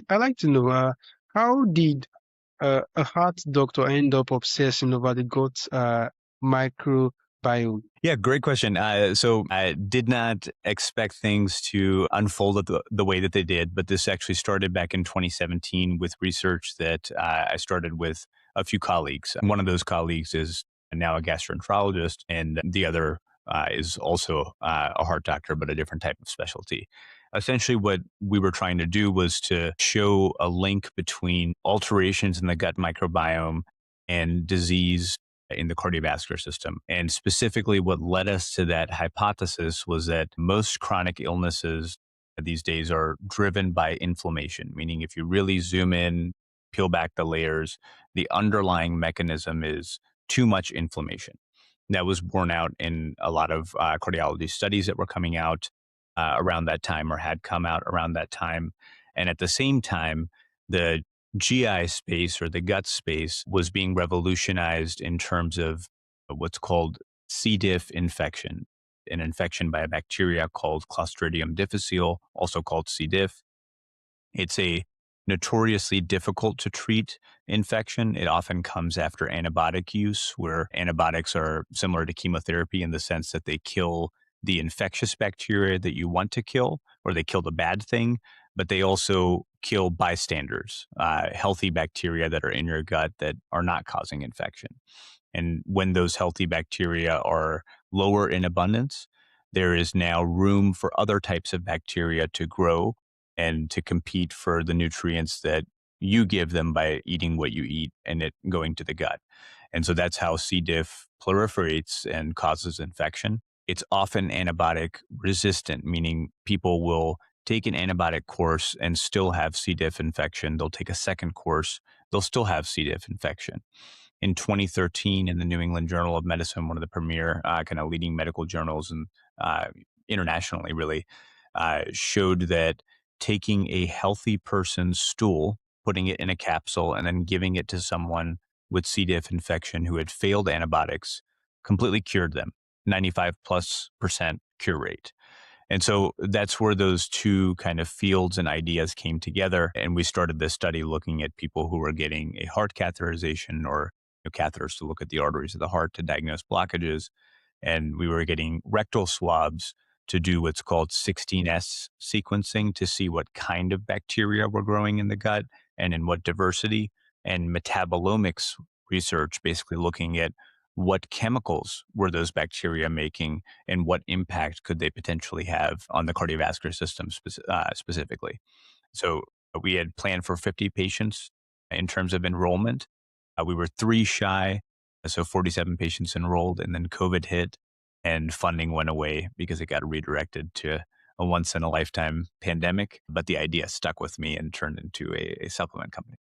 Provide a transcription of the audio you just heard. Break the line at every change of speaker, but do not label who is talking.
I like to know how did a heart doctor end up obsessing over the gut microbiome?
Yeah, great question. So I did not expect things to unfold the way that they did, but this actually started back in 2017 with research that I started with a few colleagues. One of those colleagues is now a gastroenterologist, and the other is also a heart doctor, but a different type of specialty. Essentially, what we were trying to do was to show a link between alterations in the gut microbiome and disease in the cardiovascular system. And specifically, what led us to that hypothesis was that most chronic illnesses these days are driven by inflammation, meaning if you really zoom in, peel back the layers, the underlying mechanism is too much inflammation. That was borne out in a lot of cardiology studies that were coming out around that time or had come out around that time. And at the same time, the GI space or the gut space was being revolutionized in terms of what's called C. diff infection, an infection by a bacteria called Clostridium difficile, also called C. diff. It's a notoriously difficult to treat infection. It often comes after antibiotic use, where antibiotics are similar to chemotherapy in the sense that they kill the infectious bacteria that you want to kill, or they kill the bad thing, but they also kill bystanders, healthy bacteria that are in your gut that are not causing infection. And when those healthy bacteria are lower in abundance, there is now room for other types of bacteria to grow and to compete for the nutrients that you give them by eating what you eat and it going to the gut. And so that's how C. diff proliferates and causes infection. It's often antibiotic resistant, meaning people will take an antibiotic course and still have C. diff infection. They'll take a second course, they'll still have C. diff infection. In 2013, in the New England Journal of Medicine, one of the premier kind of leading medical journals and internationally, really, showed that taking a healthy person's stool, putting it in a capsule, and then giving it to someone with C. diff infection who had failed antibiotics completely cured them, 95+% cure rate. And so that's where those two kind of fields and ideas came together. And we started this study looking at people who were getting a heart catheterization or catheters to look at the arteries of the heart to diagnose blockages. And we were getting rectal swabs to do what's called 16S sequencing to see what kind of bacteria were growing in the gut and in what diversity, and metabolomics research, basically looking at what chemicals were those bacteria making and what impact could they potentially have on the cardiovascular system specifically. So we had planned for 50 patients in terms of enrollment. We were 3 shy, so 47 patients enrolled, and then COVID hit and funding went away because it got redirected to a once in a lifetime pandemic. But the idea stuck with me and turned into a supplement company.